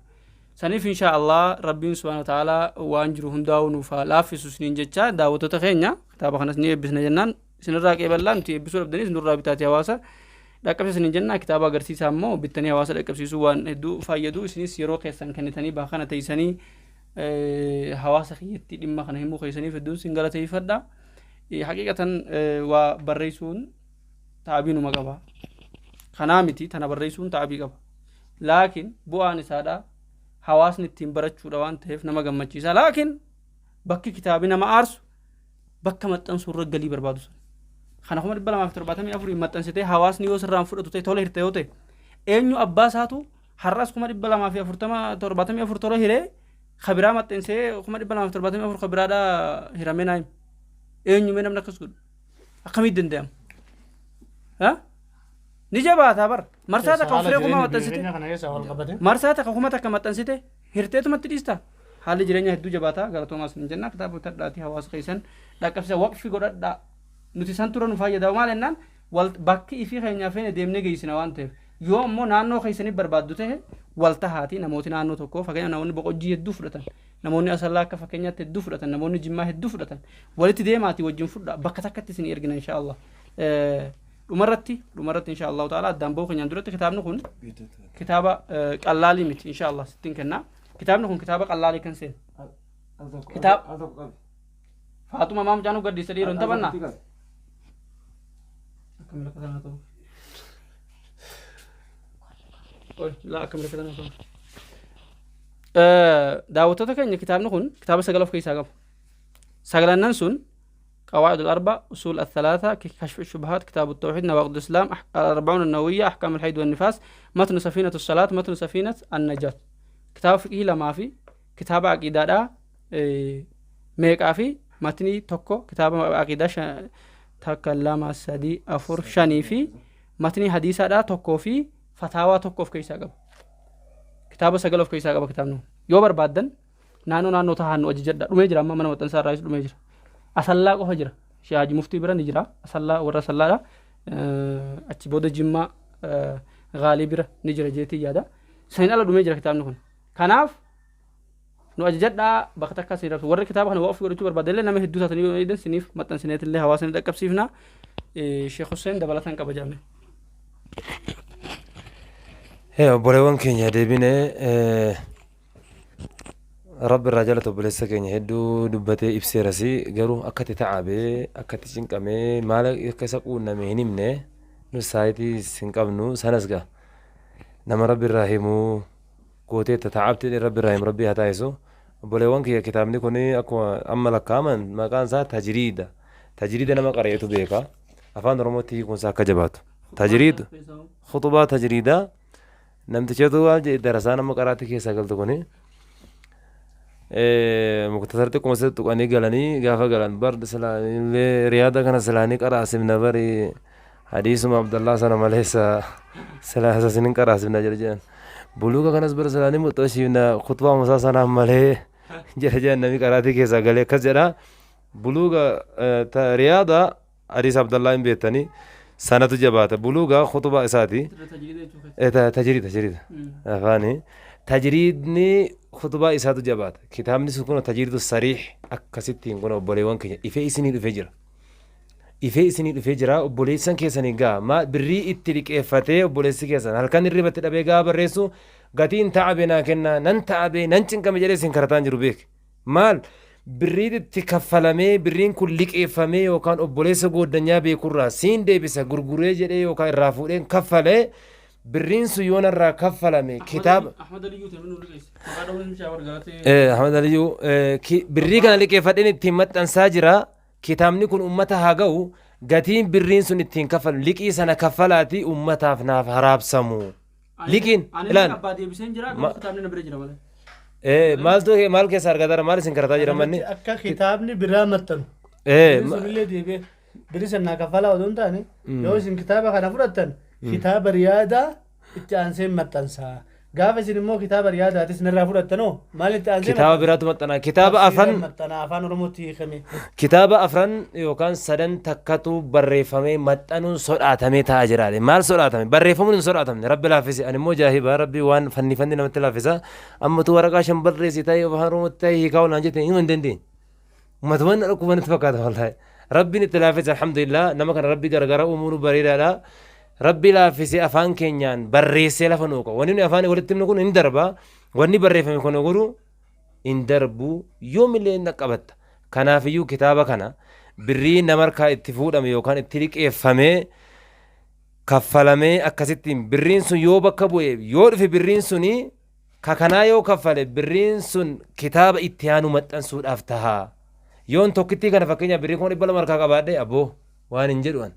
saniif inshaallah rabbiin subhanahu wa ta'ala waan jiru hundaa'u nuuf laaffisu isiniin jecha daawwattoota keenya kitaaba kanas ni eebbisna jennaan isinirraa qeeballaan nuti eebbisuu dhabdanii isinirraa bitaati hawaasa dhaqqabsiisanii jennaa kitaaba agarsiisaa immoo bittanii hawaasa dhaqqabsiisuu waan hedduu fayyadu isinis yeroo keessan kennitanii baakana teessanii hawaasa kiyyatti dhimma kana himuu keessaniif hedduun sin galateeffadha haqiiqatan waa barreessuun taabiinuma qaba kanaa miti tana barreessuun taabii qaba laakiin bu'aan isaadha hawaasni ittiin barachuudha waan ta'eef nama gammachiisa laakiin bakki kitaabii nama aarsu bakka maxxansuu irra galii barbaadu sun kana 274 maxxansitee hawaasni yoo sirraan fudhatu ta'e tola hirte yoo ta'e eenyu abbaa isaatu har'as 244 tola hiree khabiraa maxxansee 274 khabiraadha hiramee naayim eenyu mee namni akkas godhu akkamitti danda'ama ni jabaata bar marsaata ka ofiree kuma maxxansite marsaata ka kuma takka maxxansite hirteetumatti dhiista haalli jireenya hedduu jabaata galatoomaas hin jenna kitaaba tadhaati hawaasa keessan dhaqqabsiisa waqfi godhadha nuti san tura nu fayyadamu maal jennaan bakki ifii keenyaa feene deemnee geessina waan ta'eef yoo ammoo naannoo keessanii barbaaddu ta'e walta haati namooti naannoo tokko fakkeenya namoonni boqojjii hedduu fudhatan namoonni asallaa akka fakkeenyaatti hedduu fudhatan namoonni jimmaa hedduu fudhatan walitti deemaati wajjin fudha bakka takkatti isin ergina inshaallah dhumarratti inshaallah ta'ala addaan ba'uu keenyaan duratti kitaabni kun kitaaba qallaalii miti inshaallah sittiin kenna kitaabni kun kitaaba qallaalii kan seen kitaaba Faatuma maam jaanu gaddisa dhiiroon taphanna akkamila katana ta'u la akkamila katana ta'u daawwattoota keenya kitaabni kun kitaaba 9 of keessaa qaba sagalannan sun قواعد الأربع أصول الثلاثة كشف الشبهات كتاب التوحيد نواقض الإسلام 40 النووية أحكام الحيض والنفاس متن سفينة الصلاة متن سفينة النجاة كتاب فقه لما في كتاب عقيدة ميقا في متني توكو كتاب عقيدة تكلم السدي أفر شاني في متني حديثة دا توكو في فتاوى توكو في كيسا قب كتاب سقل في كيسا قب كتاب نو يوبر بعدن نانو تهانو أججد رميجر أما من وطنسار رئيس رميجر asallaa qofa jira shaaji muftii bira ni jira asallaa warra sallaadha achi booda jimmaa gaalii bira ni jira jeetii yaada sanin ala dhumee jira kitaabni kun kanaaf nu ajajadhaa bakka takka isin rabsu warri kitaaba kana waqfi godhachuu barbaadellee nama hedduu taatanii yoo eedan siniif maxxansineetillee hawaasni dhaqqabsiifna Sheekh Hussein dabalatan qaba jaame obboleewwan keenya deebinee رب الرجال تبلس كين هدو دبته إبسرسي جرو أكتة تعبه أكتة شنكمه مالك كسقونا مهنمنه نسايتي سنكمنو سنسجا نما رب الرحيمو قوتي تتعبت رب الرحيم ربي هتايسو بوليوان كي كتابني كوني أكو أما لكامن ما كان ذات تجريد نما قريته بيكا أفان رموتي يكون ساكا جبات تجريد خطبات تجريدة نمتشتو على درسان ما قرأتي كي ساكل تكوني مختصرت كومسة تقاني قالني قافا قالن برد سلاني رياضة كان سلاني قراسم نبري حديث عبد الله سلام عليه سلاسة سنين قراسم نجرجان بلوغا كان سبر سلاني متوشينا خطبة مساسنا ماله جرجان نبي قراتي كيسا قالي كجرا بلوغا رياضة حديث عبد الله بيتني سنة جبات بلوغا خطبة إساتي تجريد أفاني تجريدني خطبة إساتو جبات كتابني سكون تجريد الصريح أكسيتين كنا بوليوان كنيا إفي سنين الفجرة بوليسان كيساني غا ما بري اتلك إفتة بوليسي كيسان هل كان الربط الأبيغا برسو غاتين تعبنا كنا ننتعبي ننشن كم جريسين كرتان جروبيك مال birriin itti kaffalamee birriin kun liqeeffamee yookaan obboleessa gooddanyaa beekurraa siin deebisa gurguree jedhee yookaan irraa fuudheen kaffalee birriin sun yoon irraa kaffalame kitaaba Ahmad Aliyyuu ta'e nu liqeesse. Maqaa dhawuun bishaa wargaatee. Ahmad Aliyyuu birrii kana liqeeffadheen ittiin maxxansaa jira kitaabni kun ummata haa ga'u gatiin birriin sun ittiin kaffalu liqii sana kaffalaati ummataaf naaf haraabsamu liqiin ilaal. Ani abbaa deebiseen jira garuu kitaabni na bira jira malee. maal keessa argatara maal isin karataa jiran manni akka kitaabni biraa maxxanu sunillee deebi'ee birii sannaa kaffalaa odoo hin taane yoo isin kitaaba kana fudhattan kitaaba riyaadaa itti aanseen maxxansaa gaafa isin immoo kitaaba riyaadaatis narraa fudhattanoo maal itti aanseen kitaaba biraatu maxxana kitaaba afaan oromootti hiikame kitaaba afran yookaan sadan takkatu barreeffamee maxxanuun sodhaatamee ta'a jiraale maal sodhaatame barreeffamuun hin sodhaatamne rabbi laaffise ani immoo jaahiba rabbi waan fanni namatti laaffisa ammatu waraqaa shan barreessi ta'ee afaan oromootti ta'ee hiikaa'u naan jette hima hin dandeenye ummatumaan dhukkuban itti fakkaata wallaahi rabbiin itti laaffise alhamdulillah nama kana rabbi gargara uumuun bareedaadha rabbi laaffisee afaan keenyaan barreessee lafa nuuqa wanni nuyi afaan walitti himnu kun hin darba wanni barreeffame kun godhu hin darbu yoomillee hin qabatta kanaafiyyuu kitaaba kana birrii namarkaa itti fuudhame yookaan itti liqeeffamee kaffalamee akkasittiin birriin sun yoo bakka bu'e yoo dhufe birriin suni kakanaa yoo kaffale birriin sun kitaaba itti aanu maxxansuudhaaf taha yoon tokkittii kana fakkeenya birrii kun 200 harkaa qabaadhe abboo waan hin jedhuan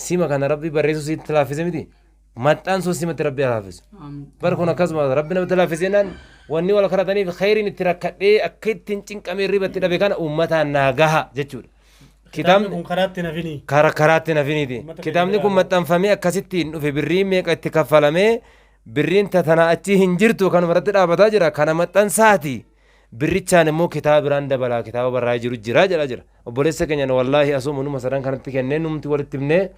sima kana rabbi barreessu sitti laaffise miti maxxansuu simatti rabbi laaffise bar kun akkasuma rabbi namatti laaffise naan wanni wal karataniif khayriin itti rakkadhee akka ittiin cinqamee ribatti dhabe kana uummataan naa gaha jechuudha. Kitaabni kun karaatti nafini karaatti nafiniiti kitaabni kun maxxanfamee akkasittiin dhufe birriin meeqa itti kaffalamee birriin tatanaa achi hin jirtu kanuma irratti dhaabataa jira kana maxxansaati. birrichaan immoo kitaaba biraan dabalaa kitaaba barraa jiru jira jedha jira obboleessa keenyan wallaahi asuma numa sadan kanatti kennee numti walitti himnee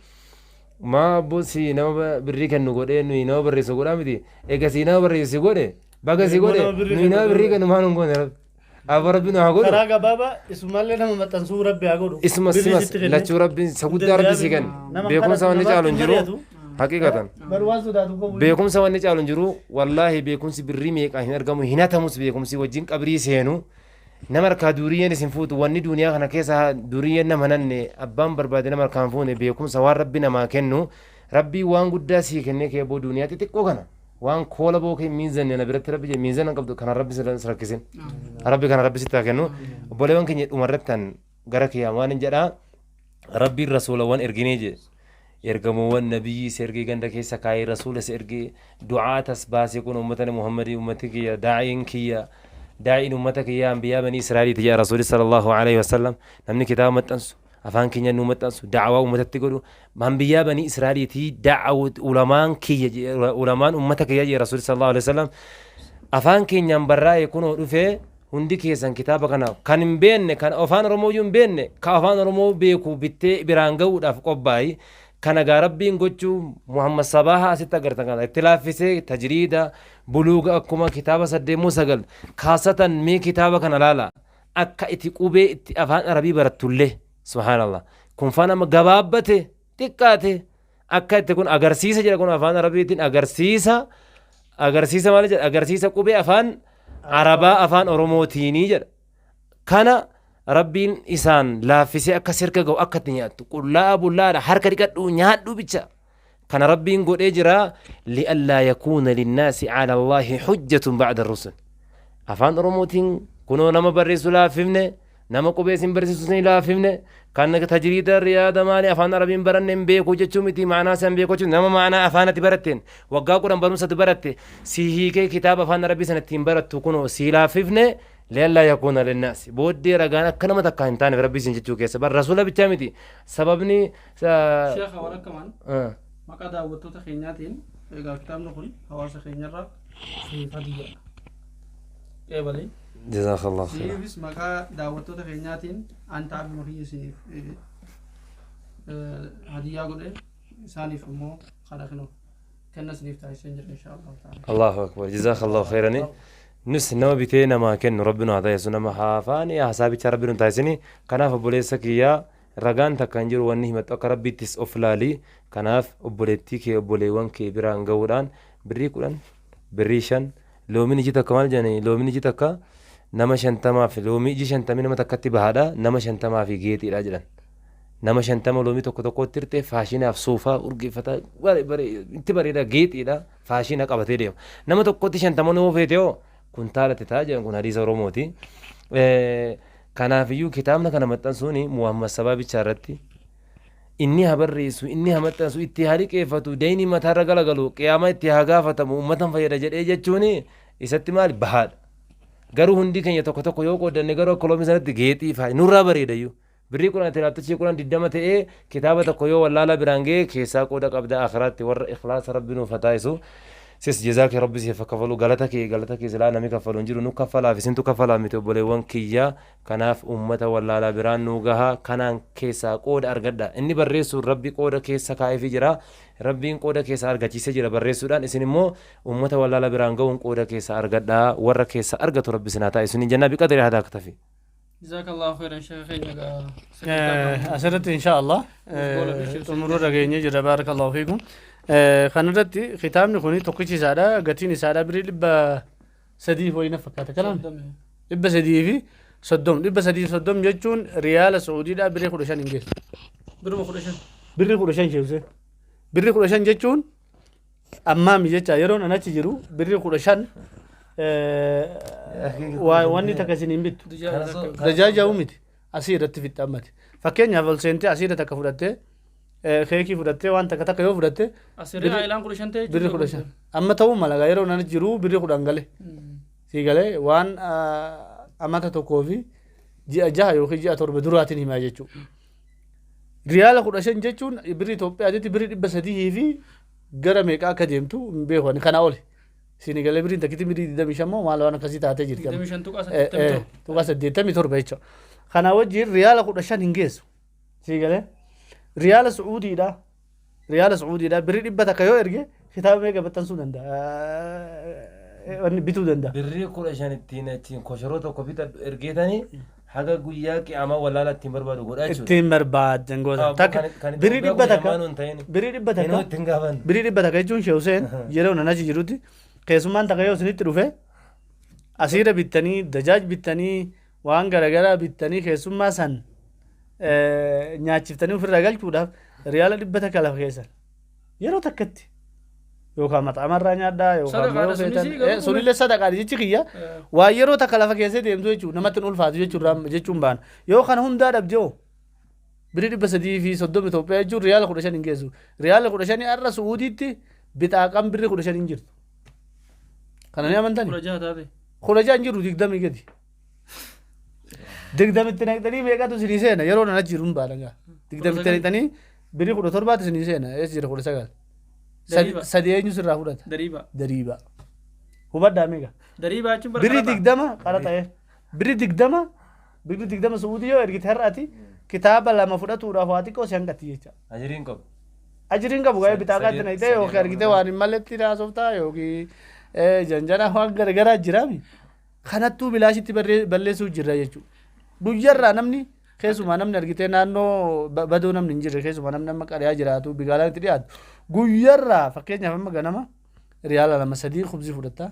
maa bosi nama birrii kennu godhee nuyi nama barreessu godhaa miti eega si nama barreessi godhe baga si godhe nuyi nama birrii kennu maan hin goone abba rabbi nu haa godhu karaa gabaabaa isumallee nama maxxansuu rabbi haa godhu isumas lachuu rabbi isa guddaa rabbi si kennu beekumsa wanni caalu hin jiru haqiqatan beekumsa wanni caalu hin jiru wallaahi beekumsi birrii meeqaa hin argamu hin hatamus beekumsi wajjin qabrii seenu nama harkaa duriyyeen isin fuutu wanni duniyaa kana keessa duriyyeen nama nanne abbaan barbaade nama harkaan fuune beekumsa waan rabbi namaa kennu rabbii waan guddaa sii kennee kee boo duniyaa xixiqqoo kana waan koola boo kee miizanne na biratti rabbi jee miizan qabdu kana rabbi rakkisin rabbi kana rabbi sitti haa kennu obboleewwan keenya dhumarrattan gara kiyaamaan hin jedhaa rabbiin rasuulawwan erginee jee ergamuuwwan nabiyyi sergii ganda keessa kaayee rasuula si ergee du'aatas baasee kun ummatani muhammadii ummati kiyya daa'iin kiyya daa'iin ummata kiyya anbiyaa banii israa'eliiti jedha rasuuli sallallahu alaihi wasallam namni kitaaba maxxansu afaan keenya nu maxxansu da'awaa ummatatti godhu anbiyaa banii israa'eliiti da'awu ulamaan kiyya ulamaan ummata kiyya jedha rasuuli sallallahu alaihi wasallam afaan keenyaan barraa'e kunoo dhufee hundi keessan kitaaba kana kan hin beenne kan afaan oromoo hin beenne ka afaan oromoo beeku bittee biraan ga'uudhaaf qophaa'i kana gaa rabbiin gochuu muhammad sabaha asitti agartan kana itti laaffisee tajriida buluuga akkuma kitaaba 8 kaasatan mee kitaaba kana laala akka itti qubee itti afaan arabii barattullee subhaanallah kun faana gabaabbate xiqqaate akka itti kun agarsiisa jedha kun afaan arabiitiin agarsiisa maal jedha agarsiisa qubee afaan arabaa afaan oromootiinii jedha kana rabbiin isaan laaffisee akka sirka ga'u akka itti nyaattu qullaa bullaadha harka dhiqadhu nyaadhu bicha kana rabbiin godhee jira li'allaa yakuuna linnaasi cala allaahi xujjatun bacda rusul afaan oromootiin kunoo nama barreessu laaffifne nama qubee sin barsiisu sin laaffifne kan tajriida riyaada maali afaan arabiin baranne hin beeku jechuu miti maanaa san beeku jechuu nama maanaa afaanatti baratteen waggaa 10 barumsatti baratte si hiikee kitaaba afaan arabii sana ittiin barattu kunoo si laaffifne لألا يكون للناس بودي رجعنا كنا متكاين تاني ربي سنجتشو كيس بس رسولة بتشامتي سببني شيخ ولا كمان ما كذا وتوت خيناتين إذا كتاب نقول هواس خينرا في فدية إيه بالي جزاك الله خير بس ما كذا دعوتو خيناتين أنت عبد المحيي سنيف هدية قولي ساني فمو خلاصنا كنا سنيف تايسنجر إن شاء الله تعالى الله أكبر جزاك الله خيرا نس نما بيتنا ما كن ربنا هذا يسوع ما حافاني حسابي شر ربنا تايسني كناف بوليسك يا رجان تكنجر ونيه متأكر بيتس أفلالي كناف أبوليتي كي أبوليوان كي بران جوران بريكولان بريشان لو مني جيتا كمال جاني لو مني جيتا كا nama 50 fi loomii iji 50 nama takkatti bahaadha nama 50 fi geetiidha jedhan nama 50 loomii tokko tokkotti hirtee faashinaaf suufaa urgeeffata itti bareeda geetiidha faashina qabatee deema nama tokkotti 50 nama feetee kuntaalatti ta'a jedhan kun hadiisa Oromooti kanaafiyyuu kitaabna kana maxxansuuni Muhammad Sabaabicha irratti inni habarreessu inni hamaxxansu itti hariqeeffatu deeyni mataarra galagalu qiyaama itti haa gaafatamu ummatan fayyada jedhee jechuun isatti maali bahaadha garuu hundi keenya tokko tokko yoo qoodanne garuu akkoloomii sanatti geexii faa nurraa bareedayyuu birrii kudhan tiraatachii kudhan 20 ta'ee kitaaba tokko yoo wallaala biraan ga'e keessaa qooda qabda akhiraatti warra ikhlaasa rabbi nuuf hataa'isu sis jazaaka rabbi siif kaffalu galata kee silaa namni kaffalu hin jiru nu kaffalaaf isintu kaffalaa miti obboleewwan kiyyaa kanaaf ummata wallaalaa biraan nuu gahaa kanaan keessaa qooda argadha inni barreessuun rabbi qooda keessa kaa'eefii jira rabbiin qooda keessa argachiisee jira barreessuudhaan isin immoo ummata wallaalaa biraan ga'uun qooda keessa argadha warra keessa argatu rabbi sinaa ta'a isin jannaa biqadri hadaa katafi Jazakallahu khairan sheekheenya asirratti insha Allah xumuruu dhageenye jira baarakallahu fiikum kanarratti kitaabni kun tokkichi isaadha gatiin isaadha birrii 300 wayina fakkaata kanaan 330 jechuun riyaala Sacuudiidha birrii 15 hin geessu birrii 15 sheekse birrii 15 jechuun ammaami jecha yeroon anachi jiru birrii 15 wanni takka isin hin bittu dajaaja miti asii irratti fixxammati fakkeenyaaf ol seentee asii irratti akka fudhattee keekii fudhattee waan takka takka yoo fudhatte asirri haayilaan 15 ta'e birrii 15 amma ta'uu mala yeroo nan jiru birrii 10 gale sii galee waan amata tokkoo fi ji'a 6 yookiin ji'a 7 duraatiin himaa jechuudha riyaala 15 jechuun birrii Itoophiyaatti birrii 300 fi gara meeqa akka deemtu hin beeku kana oli sini galee birrii takkitti birrii 25 moo maal waan akkasii taatee jirti 25 tuqaa 87 jechuudha kana wajjin riyaala 15 hin geessu sii galee riyaala Sacuudiidha birrii 100 takka yoo erge kitaaba meeqa maxxansuu danda'a wanni bituu danda'a birrii 15 ittiin koshoroo tokko bita ergeetanii haga guyyaa qiyaamaa wallaala ittiin barbaadu godhaa jechuudha ittiin barbaadan goota takka birrii 100 takka birrii 100 takka jechuun Sheekh Huseen yeroo nan achi jirutti keessummaan takka yoo isinitti dhufe asiira bittanii dajaaj bittanii waan garagaraa bittanii keessummaa san nyaachiftanii ofirraa galchuudhaaf riyaala 100 takka lafa keessan yeroo takkatti yookaan maxxamarraa nyaadhaa yookaan yoo feetan sunillee sadaqaadha jechi kiyya waa yeroo takka lafa keessee deemtu jechuudha namatti hin ulfaatu jechuun baana yoo kana hundaa dhabdee birrii 330 Itoophiyaa jechuun riyaala 15 hin geessu riyaala 15 har'a Suudiitti bitaaqan birrii 15 hin jirtu kana ni amantani 16 hin jiru 20 gadi 20 itti naqxanii meeqatu isinii seena yeroo nan achi jiruun baadhangaa 20 itti naqxanii birrii 17 isinii seena eessa jira 19 sadi eenyu sirraa fudhata dariibaa hubadhaa meeqa dariibaa jechuun birrii 20 qara ta'e birrii 20 Suudii yoo ergite har'aati kitaaba lama fudhatuudhaaf waa xiqqoo si hanqatti jecha ajiriin qabu gaa'ee bitaaqaatti naqxee yookiin ergite waan hin malletti naasoftaa yookiin janjana waan garagaraa jiraami kanattuu bilaashitti balleessuu jirra jechuudha guyyarraa namni keessumaa namni argitee naannoo badoo namni hin jirre keessumaa namni amma qariyaa jiraatu bigaalaan itti dhiyaatu guyyarraa fakkeenyaaf amma ganama riyaala 2-3 khubzii fudhatta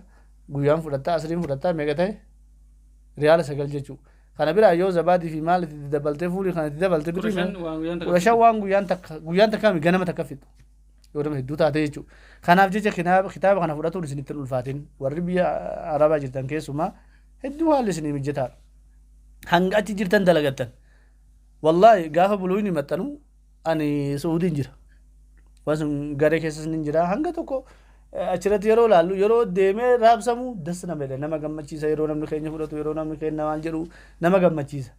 guyyaan fudhatta asriin fudhatta meeqa ta'e riyaala 9 jechuudha kana biraa yoo zabaadii fi maal itti dabaltee fuulii kana itti dabalte birrii 15 waan guyyaan takka ganama takka fixu yoo dama hedduu taate jechuudha kanaaf jecha kitaaba kana fudhatuun isinitti hin ulfaatin warri biyya arabaa jirtan keessumaa hedduu haalli isinii mijataadha hanga achi jirtan dalagattan wallahi gaafa buluun himattanu ani Suudiin jira waan sun garee keessas ni jira hanga tokko achirratti yeroo laallu yeroo deemee raabsamu das nama gammachiisa yeroo namni keenya fudhatu yeroo namni keenya waan jedhu nama gammachiisa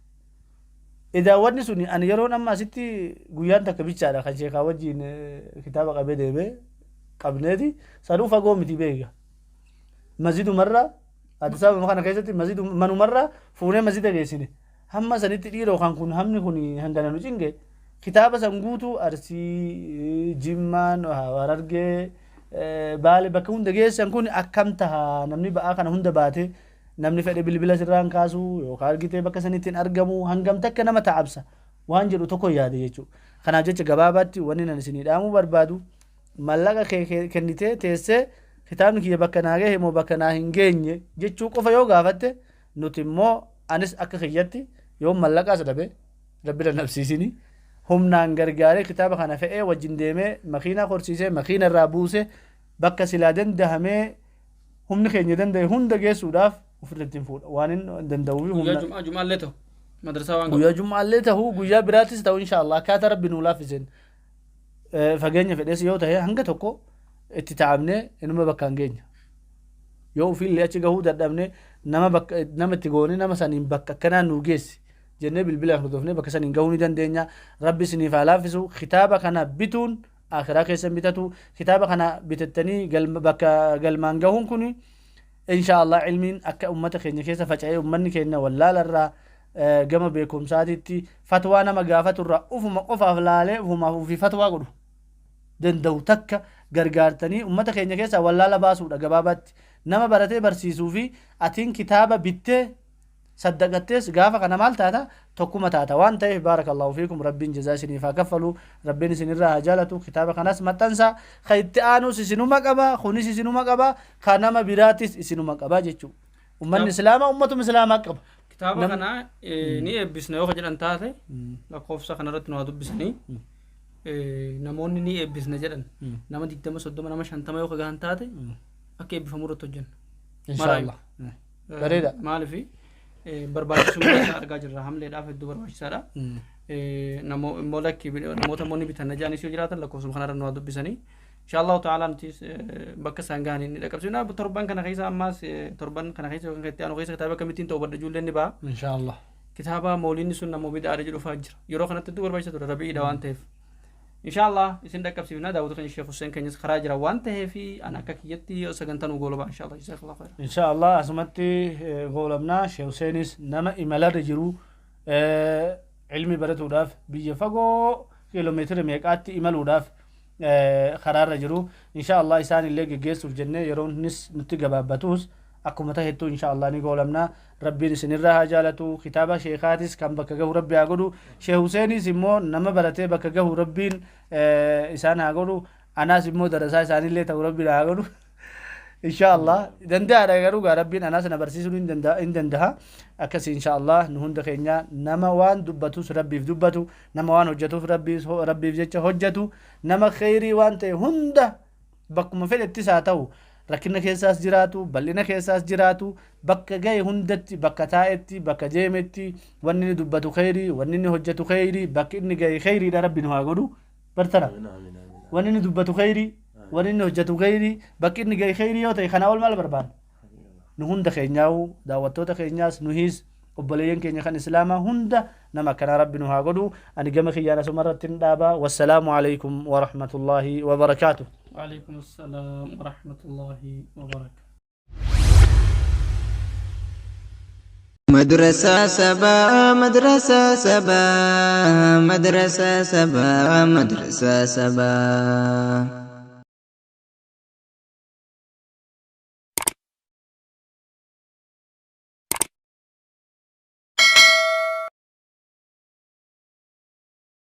idaawwanni sun ani yeroo amma asitti guyyaan takka bichaadha kan sheekaa wajjiin kitaaba qabee deemee qabneeti sanuu fagoo miti beeka masjidumarra Addis Ababa kana keessatti masjidu manumarra fuunee masjida geessine hamma sanitti dhiiroo kan kun hamni kun hangana nu cinge kitaaba san guutuu Arsii Jimmaan Harargee Baale bakka hunda geessan kun akkam taha namni ba'aa kana hunda baate namni fedhe bilbila sirraan kaasu yookaan argitee bakka sanitti hin argamu hangam takka nama ta'absa waan jedhu tokko yaade jechuudha kanaaf jecha gabaabaatti wanni nan isinii dhaamuu barbaadu mallaqa kennitee teessee kitaabni kiyya bakka naa gahe moo bakka naa hin geenye jechuu qofa yoo gaafatte نتمو أنس أكخيتي يوم ملقا سدبه ربنا نفسيسيني هم نانغرغاري كتابة خانا فئة وجنديمي مخينا خورسيسي مخينا رابوسي بكا سلادن دهمي هم نخين يدن ده هند جيسو داف وفرتين فود وانين دندوي هم جمعة لته مدرسة وان ويا جمعة لته هو ويا براتس تو إن شاء الله كاتر ربنا ولافزين فجينا في ديس يوتا هي هنگا توكو اتتعامني إنما بكان جينا يو في اللي أشجع هو دامني نما تقولي نما سنين بكا كنا نوجس جنة بالبلا خدوفني بكا سنين جوني دندنيا ربي سنين فلافزو خطابة كنا بتون آخر كيسن بتاتو خطابة كنا بتتني بكا قلمان جهون كوني إن شاء الله علمين أكا أمتك خيني كيسا فجأة أمني كينا ولا لرا جمع بكم سادتي فتوى نما قافت الرا وفما قفا فلالي وفما في فتوى قدو دندو تكا غرغارتني أمتك خيني كيسا ولا لباسو دقبابات نما براتي برسيسو في أتين كتابة بيتة صدقتس غافا كنا مال تاتا تقوم تاتا وان تايه بارك الله فيكم ربين جزاسني فكفلوا ربين سنرى هجالتو كتابة كناس متنسى خيتانو سيسنو مقبا خوني سيسنو مقبا خانما براتس سيسنو مقبا جيچو أمم الإسلام أمتهم إسلام مقبا كتابة كنا ني بسنا يوخ جلن تاتي لقوفسا كنا رتنو هدو بسني نموني ني بسنا جلن نما ديكتما صدوما نما شانتما يوخ غان تاتي أكي بفمورة تجن إن شاء الله بريدا مالي في برباش سمعة أرجع جرا هم ليه دافع دو برباش سارا نمو مولك كي نمو تموني بيتنا جاني سيو جراتن لكو سمخنا رنوا دو بسني إن شاء الله تعالى نتيس بكر سانغاني لكن سينا بتربان كنا خيسا أماس تربان كنا خيسا وكان كتير أنا خيسا كتابة كميتين تو بدر جولين نبا إن شاء الله كتابة مولين سنة مو بيد أرجع فجر يروح كنا تدو برباش تدو ربي دوان تف إن شاء الله يسين دكاب سيفنا داود كان الشيخ حسين كان يسخراج روان تهفي أنا ككيتي وسجنتنا وقولوا إن شاء الله جزاك الله خير إن شاء الله أسمتي قولنا شيخ حسينس نما إمالات جرو علمي برد وداف بيجفقو كيلومتر ميقات إمال وداف خرار جرو إن شاء الله إسان اللي جيس في الجنة يرون نس نتجبا باتوس أكو متهتو إن شاء الله نقولنا ربي سنرها جالتو كتابة شيخاتس كم بكجه ربي أقولو شيخ حسيني سمو نما برته بكجه ربين إسان أقولو أنا سمو درسا إسان اللي تو ربي أقولو إن شاء الله دنده أرجعوا ربين أنا سنبرسيسون إن دندها أكسي إن شاء الله نهون دخينا نما وان دبتو ربي في دبتو نما وان هجتو ربي في جتة هجتو نما خيري وان تهوندا بكم في الاتساعتو ركنا كيساس جراتو بلنا كيساس جراتو بك جاي هندتي بك تايتي بك جيمتي ونني دبتو خيري ونني هجتو خيري بك إني جاي خيري ده ربي نهاجرو برتنا ونني دبتو خيري ونني هجتو خيري بك إني جاي خيري يوتي خنا أول مال بربان نهون دخيناو دعوتو دخيناس نهيس وبلين كينيا خان إسلاما هندا نما كان ربي نهاجرو أنا جمع خيانا سمرة دابا والسلام عليكم ورحمة الله وبركاته. وعليكم السلام ورحمة الله وبركاته. مدرسة سبا مدرسة سبا مدرسة سبا مدرسة سبا